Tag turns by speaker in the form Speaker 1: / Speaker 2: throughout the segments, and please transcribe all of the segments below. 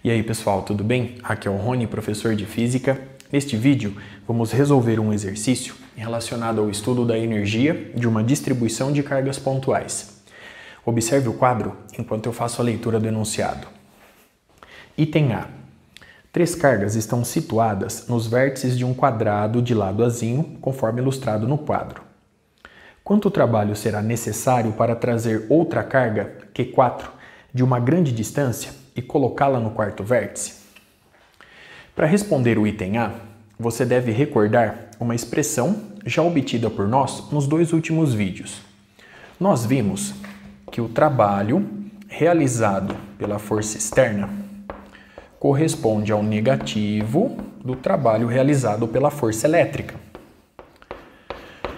Speaker 1: E aí pessoal, tudo bem? Aqui é o Rony, professor de Física. Neste vídeo vamos resolver um exercício relacionado ao estudo da energia de uma distribuição de cargas pontuais. Observe o quadro enquanto eu faço a leitura do enunciado. Item A. 3 cargas estão situadas nos vértices de um quadrado de lado azinho, conforme ilustrado no quadro. Quanto trabalho será necessário para trazer outra carga, Q4, de uma grande distância e colocá-la no quarto vértice? Para responder o item A, você deve recordar uma expressão já obtida por nós nos 2 últimos vídeos. Nós vimos que o trabalho realizado pela força externa corresponde ao negativo do trabalho realizado pela força elétrica.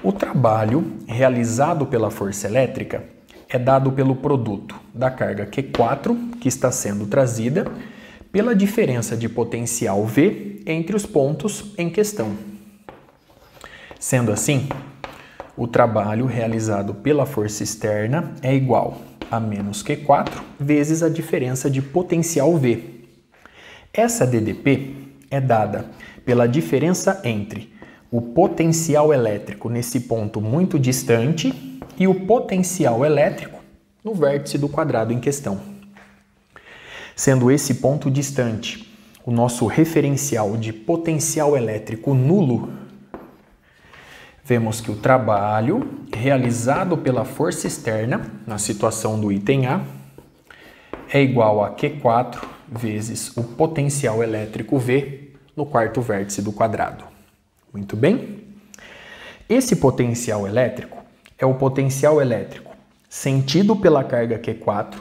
Speaker 1: O trabalho realizado pela força elétrica é dado pelo produto da carga Q4, que está sendo trazida, pela diferença de potencial V entre os pontos em questão. Sendo assim, o trabalho realizado pela força externa é igual a menos Q4 vezes a diferença de potencial V. Essa DDP é dada pela diferença entre o potencial elétrico nesse ponto muito distante e o potencial elétrico no vértice do quadrado em questão. Sendo esse ponto distante o nosso referencial de potencial elétrico nulo, vemos que o trabalho realizado pela força externa, na situação do item A, é igual a Q4 vezes o potencial elétrico V no quarto vértice do quadrado. Muito bem? Esse potencial elétrico é o potencial elétrico sentido pela carga Q4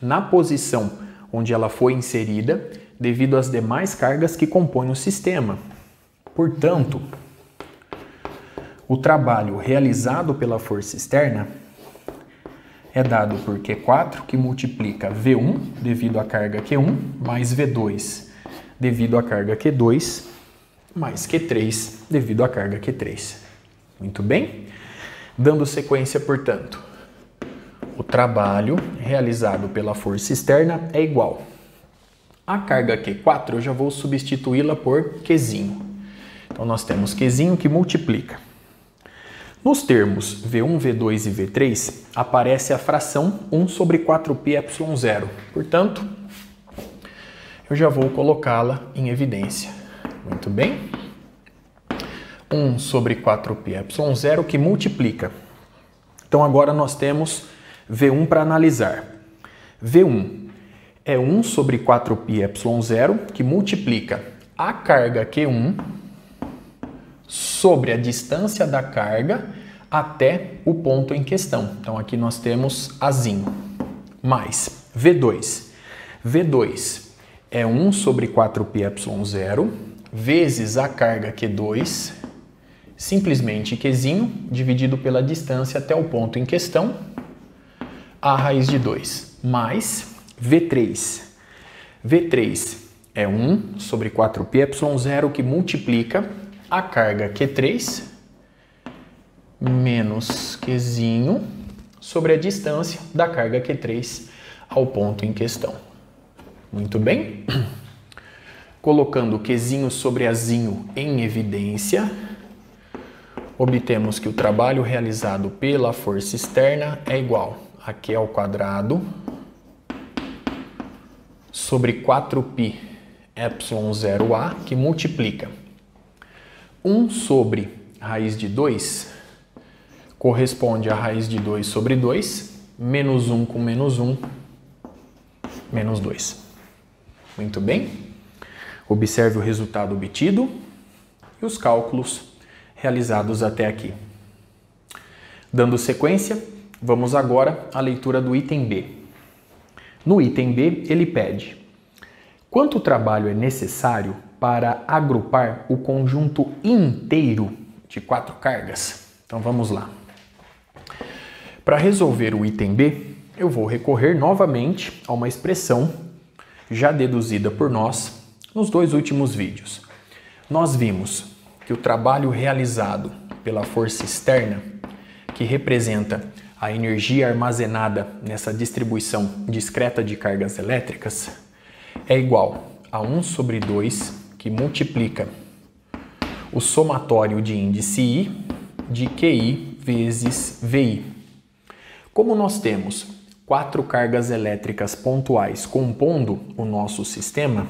Speaker 1: na posição onde ela foi inserida devido às demais cargas que compõem o sistema. Portanto, o trabalho realizado pela força externa é dado por Q4, que multiplica V1 devido à carga Q1, mais V2 devido à carga Q2, mais Q3 devido à carga Q3. Muito bem? Dando sequência, portanto, o trabalho realizado pela força externa é igual a carga Q4, eu já vou substituí-la por Qzinho. Então, nós temos Qzinho que multiplica. Nos termos V1, V2 e V3, aparece a fração 1 sobre 4πε0. Portanto, eu já vou colocá-la em evidência. Muito bem? 1 sobre 4πε0 que multiplica. Então, agora nós temos V1 para analisar. V1 é 1 sobre 4πε0 que multiplica a carga Q1 sobre a distância da carga até o ponto em questão. Então, aqui nós temos Azinho, mais V2. V2 é 1 sobre 4πε0 vezes a carga Q2, simplesmente Qzinho, dividido pela distância até o ponto em questão, a raiz de 2, mais V3. V3 é 1 sobre 4πε0 que multiplica a carga Q3 menos Qzinho sobre a distância da carga Q3 ao ponto em questão. Muito bem? Colocando Qzinho sobre Azinho em evidência, obtemos que o trabalho realizado pela força externa é igual a Q ao quadrado sobre 4πε0A, que multiplica 1 sobre raiz de 2, corresponde a raiz de 2 sobre 2, menos 1 com menos 1, menos 2. Muito bem? Observe o resultado obtido e os cálculos realizados até aqui. Dando sequência, vamos agora à leitura do item B. No item B, ele pede: quanto trabalho é necessário para agrupar o conjunto inteiro de 4 cargas? Então vamos lá. Para resolver o item B, eu vou recorrer novamente a uma expressão já deduzida por nós nos 2 últimos vídeos. Nós vimos que o trabalho realizado pela força externa, que representa a energia armazenada nessa distribuição discreta de cargas elétricas, é igual a 1 sobre 2, que multiplica o somatório de índice I de QI vezes VI. Como nós temos 4 cargas elétricas pontuais compondo o nosso sistema,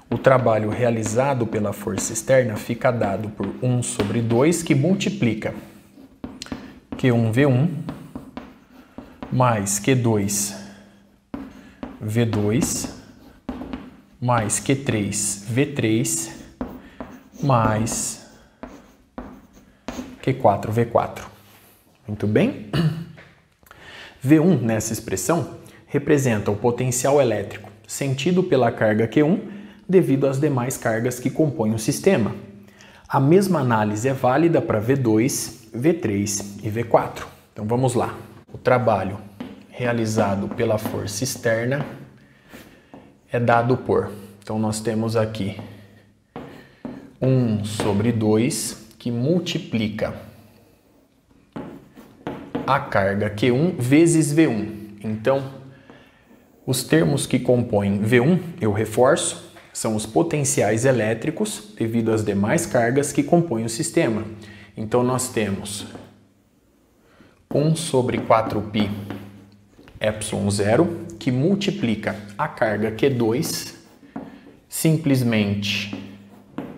Speaker 1: o trabalho realizado pela força externa fica dado por 1 sobre 2, que multiplica Q1V1 mais Q2V2 mais Q3V3 mais Q4V4. Muito bem? V1 nessa expressão representa o potencial elétrico sentido pela carga Q1 devido às demais cargas que compõem o sistema. A mesma análise é válida para V2, V3 e V4. Então vamos lá. O trabalho realizado pela força externa é dado por... Então nós temos aqui 1 sobre 2, que multiplica a carga Q1 vezes V1. Então, os termos que compõem V1, eu reforço, são os potenciais elétricos devido às demais cargas que compõem o sistema. Então, nós temos 1 sobre 4π ε0, que multiplica a carga Q2, simplesmente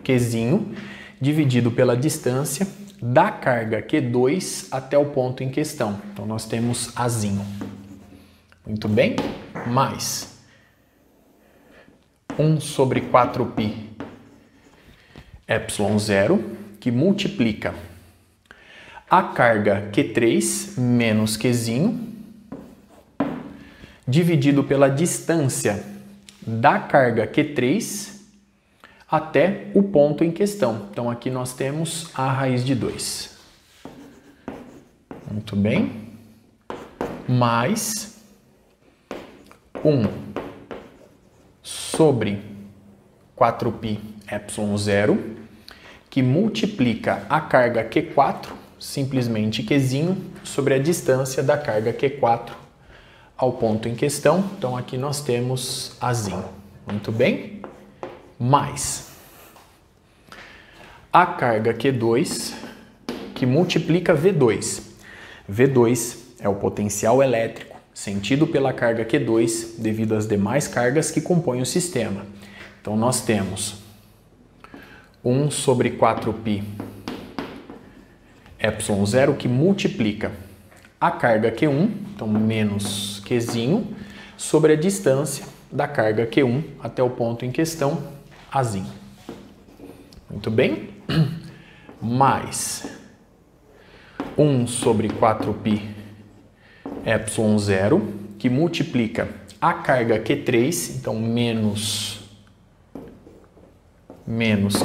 Speaker 1: Qzinho, dividido pela distância da carga Q2 até o ponto em questão. Então, nós temos Azinho. Muito bem? Mais 1 sobre 4π ε0, que multiplica a carga Q3 menos Qzinho, dividido pela distância da carga Q3 até o ponto em questão. Então, aqui nós temos a raiz de 2. Muito bem. Mais 1 sobre 4π ε0, que multiplica a carga Q4, simplesmente Qzinho, sobre a distância da carga Q4 ao ponto em questão. Então, aqui nós temos Azinho. Muito bem. Mais a carga Q2, que multiplica V2. V2 é o potencial elétrico sentido pela carga Q2 devido às demais cargas que compõem o sistema. Então, nós temos 1 sobre 4π ε0, que multiplica a carga Q1, então menos Qzinho, sobre a distância da carga Q1 até o ponto em questão, Azinho. Muito bem? Mais 1 sobre 4π ε0, que multiplica a carga Q3, então menos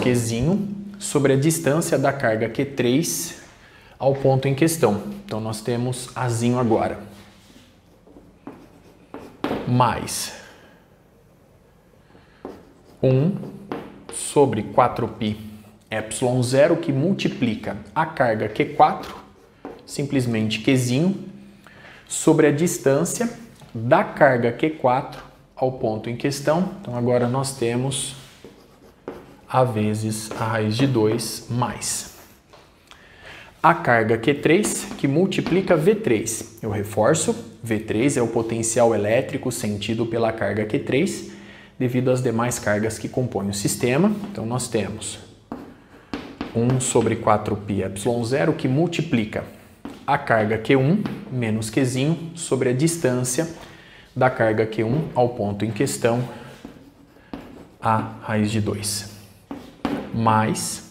Speaker 1: Qzinho, sobre a distância da carga Q3 ao ponto em questão. Então, nós temos Azinho agora. Mais 1 sobre 4π ε0, que multiplica a carga Q4, simplesmente Qzinho, sobre a distância da carga Q4 ao ponto em questão. Então, agora nós temos A vezes a raiz de 2 mais a carga Q3, que multiplica V3. Eu reforço, V3 é o potencial elétrico sentido pela carga Q3 devido às demais cargas que compõem o sistema. Então, nós temos 1 sobre 4π ε0, que multiplica a carga Q1 menos Qzinho sobre a distância da carga Q1 ao ponto em questão, a raiz de 2. Mais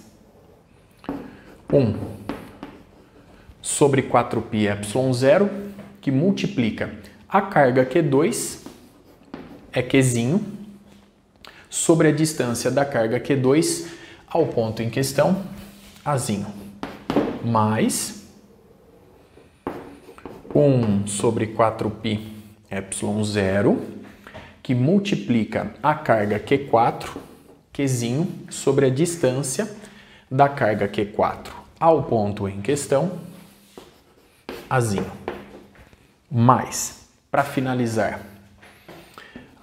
Speaker 1: 1 sobre 4π ε0, que multiplica a carga Q2, é Qzinho, sobre a distância da carga Q2 ao ponto em questão, Azinho. Mais 1 sobre 4π ε0, que multiplica a carga Q4, Qzinho, sobre a distância da carga Q4 ao ponto em questão, Azinho. Mais, para finalizar,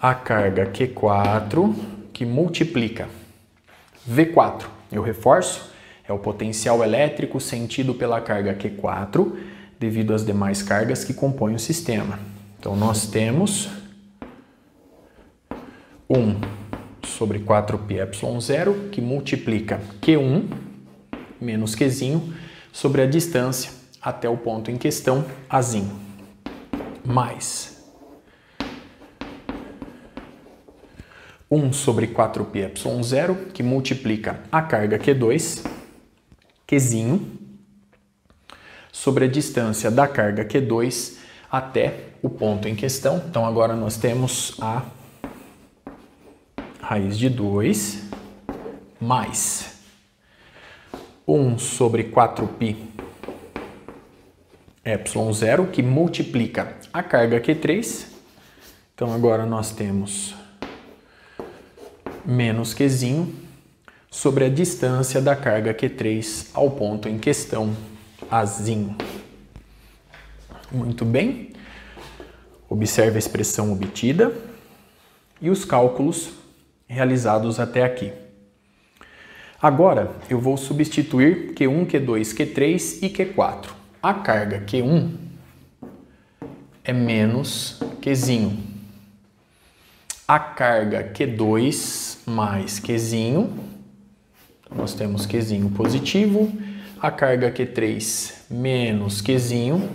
Speaker 1: a carga Q4 que multiplica V4. Eu reforço, é o potencial elétrico sentido pela carga Q4 devido às demais cargas que compõem o sistema. Então, nós temos 1 sobre 4πε0 que multiplica Q1 menos Qzinho sobre a distância até o ponto em questão, Azinho, mais 1 sobre 4πε0 que multiplica a carga Q2, Qzinho, sobre a distância da carga Q2 até o ponto em questão. Então, agora nós temos a raiz de 2 mais 1 sobre 4πε0 que multiplica a carga Q3. Então, agora nós temos menos Qzinho sobre a distância da carga Q3 ao ponto em questão, Azinho. Muito bem. Observe a expressão obtida e os cálculos realizados até aqui. Agora, eu vou substituir Q1, Q2, Q3 e Q4. A carga Q1 é menos Qzinho. A carga Q2 mais Qzinho, nós temos Qzinho positivo, a carga Q3 menos Qzinho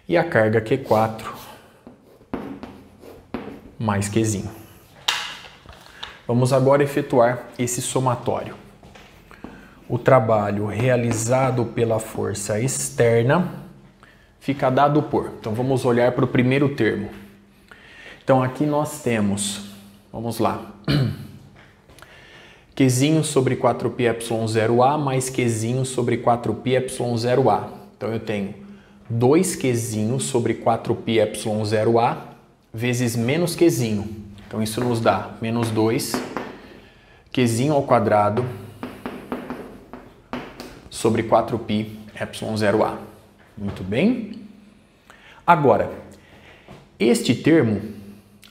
Speaker 1: e a carga Q4 mais Qzinho. Vamos agora efetuar esse somatório. O trabalho realizado pela força externa fica dado por... Então, vamos olhar para o primeiro termo. Então, aqui nós temos, vamos lá, Qzinho sobre 4πε0A mais Qzinho sobre 4πε0A. Então, eu tenho 2 Qzinho sobre 4πε0A vezes menos Qzinho. Então, isso nos dá menos 2 Qzinho ao quadrado sobre 4πε0A. Muito bem. Agora, este termo...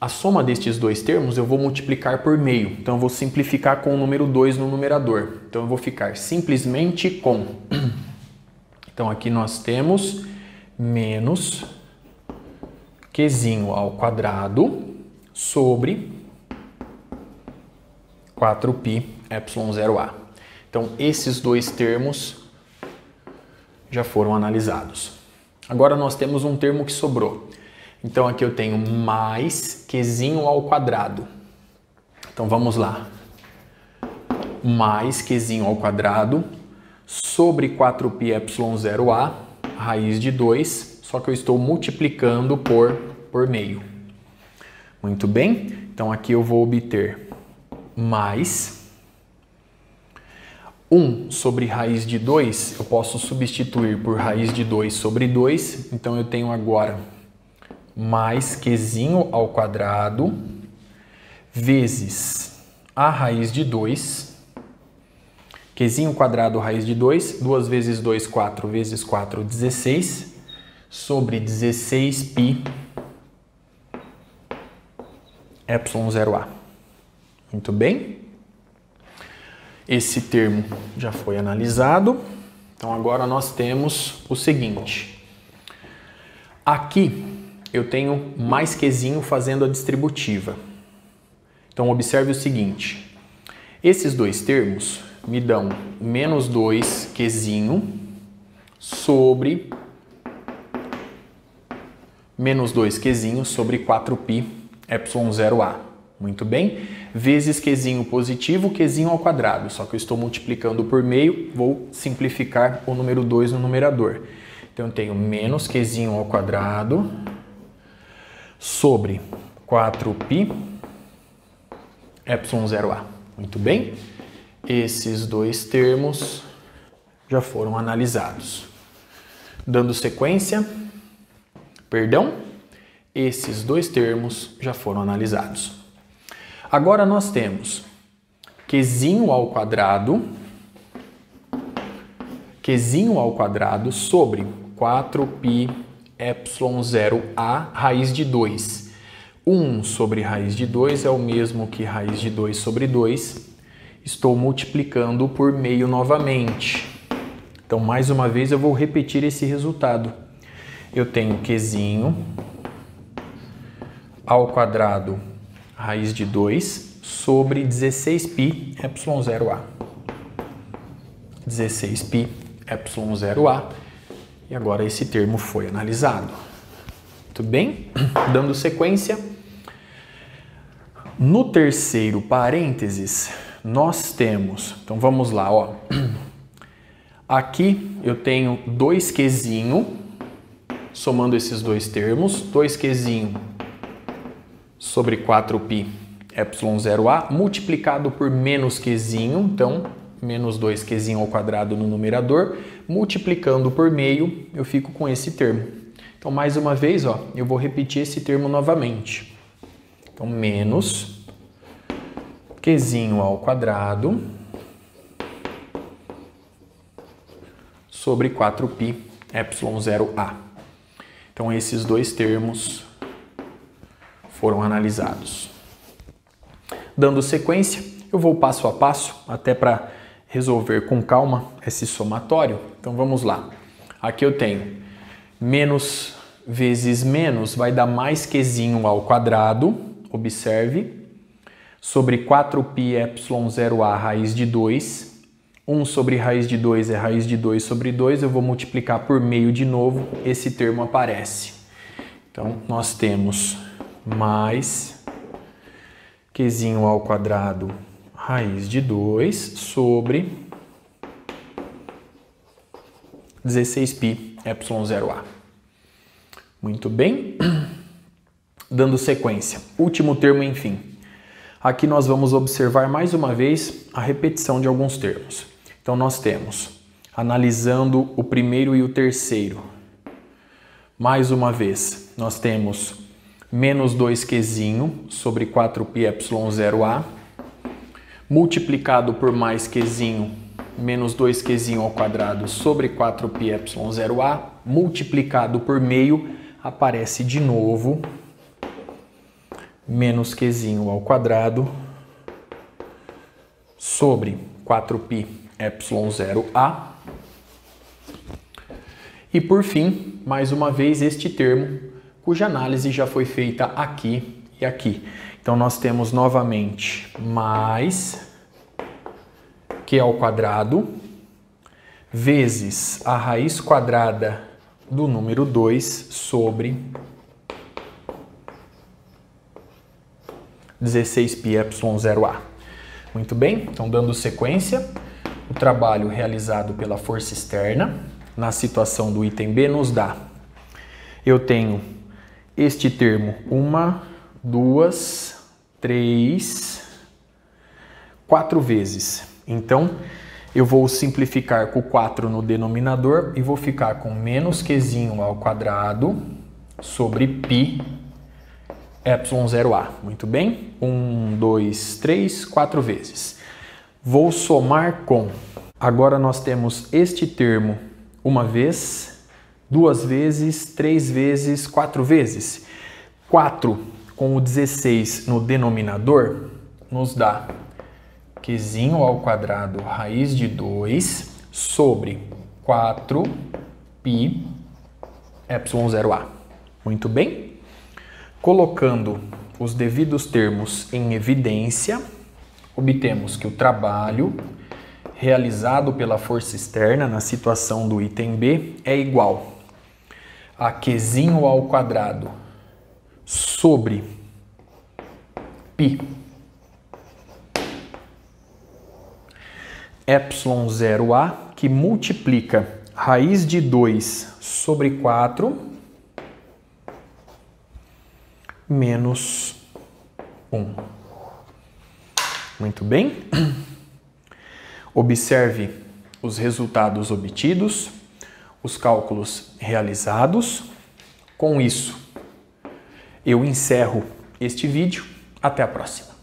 Speaker 1: A soma destes dois termos eu vou multiplicar por meio. Então, eu vou simplificar com o número 2 no numerador. Então, eu vou ficar simplesmente com... Então, aqui nós temos menos Qzinho ao quadrado sobre 4πε0A. Então, esses dois termos já foram analisados. Agora, nós temos um termo que sobrou. Então, aqui eu tenho mais Qzinho ao quadrado. Então, vamos lá. Mais Qzinho ao quadrado sobre 4πε0A, raiz de 2, só que eu estou multiplicando por meio. Muito bem? Então, aqui eu vou obter mais 1 sobre raiz de 2, eu posso substituir por raiz de 2 sobre 2. Então, eu tenho agora... mais Qzinho ao quadrado vezes a raiz de 2. Qzinho quadrado raiz de 2, 2 vezes 2, 4 vezes 4, 16, sobre 16πε0A. Muito bem? Esse termo já foi analisado. Então, agora nós temos o seguinte. Aqui... eu tenho mais Qzinho fazendo a distributiva. Então, observe o seguinte. Esses dois termos me dão menos 2 Qzinho sobre menos 2 Qzinho sobre 4πε0A. Muito bem? Vezes Qzinho positivo, Qzinho ao quadrado. Só que eu estou multiplicando por meio, vou simplificar o número 2 no numerador. Então, eu tenho menos Qzinho ao quadrado... sobre 4πε0A. Muito bem? Esses dois termos já foram analisados. Dando sequência, esses dois termos já foram analisados. Agora nós temos Qzinho ao quadrado sobre 4πε0A raiz de 2. 1 sobre raiz de 2 é o mesmo que raiz de 2 sobre 2. Estou multiplicando por meio novamente. Então, mais uma vez, eu vou repetir esse resultado. Eu tenho Qzinho ao quadrado raiz de 2 sobre 16π ε0a. 16π ε0a. E agora esse termo foi analisado. Muito bem? Dando sequência. No terceiro parênteses, nós temos... Então, vamos lá, ó. Aqui eu tenho 2Qzinho, somando esses dois termos, 2Qzinho sobre 4π ε0a, multiplicado por menos Qzinho, então, menos 2Qzinho ao quadrado no numerador, multiplicando por meio, eu fico com esse termo. Então, mais uma vez, ó, eu vou repetir esse termo novamente. Então, menos Qzinho ao quadrado sobre 4π ε0a. Então, esses dois termos foram analisados. Dando sequência, eu vou passo a passo, até para resolver com calma esse somatório. Então, vamos lá. Aqui eu tenho menos vezes menos vai dar mais Qzinho ao quadrado, observe, sobre 4π ε0a raiz de 2. 1 sobre raiz de 2 é raiz de 2 sobre 2, eu vou multiplicar por meio de novo, esse termo aparece. Então, nós temos mais Qzinho ao quadrado raiz de 2 sobre 16π ε0a. Muito bem. Dando sequência. Último termo, enfim. Aqui nós vamos observar mais uma vez a repetição de alguns termos. Então, nós temos, analisando o primeiro e o terceiro, mais uma vez, nós temos menos 2Qzinho sobre 4π ε0a, multiplicado por mais Qzinho, menos 2Qzinho ao quadrado sobre 4π ε0a, multiplicado por meio, aparece de novo, menos Qzinho ao quadrado sobre 4π ε0a. E por fim, mais uma vez, este termo, cuja análise já foi feita aqui e aqui. Então, nós temos novamente mais Q ao quadrado vezes a raiz quadrada do número 2 sobre 16π ε0a. Muito bem? Então, dando sequência, o trabalho realizado pela força externa na situação do item B nos dá. Eu tenho este termo 1, 2, 3, 4 vezes. Então, eu vou simplificar com 4 no denominador e vou ficar com menos Qzinho ao quadrado sobre π ε0a. Muito bem? 1, 2, 3, 4 vezes. Vou somar com... Agora nós temos este termo uma vez, 2 vezes, 3 vezes, 4 vezes. 4 com o 16 no denominador nos dá Qzinho ao quadrado raiz de 2 sobre 4π ε0a. Muito bem? Colocando os devidos termos em evidência, obtemos que o trabalho realizado pela força externa na situação do item B é igual a Qzinho ao quadrado sobre π ε0a, que multiplica raiz de 2 sobre 4 menos 1. Muito bem? Observe os resultados obtidos, os cálculos realizados. Com isso, eu encerro este vídeo. Até a próxima.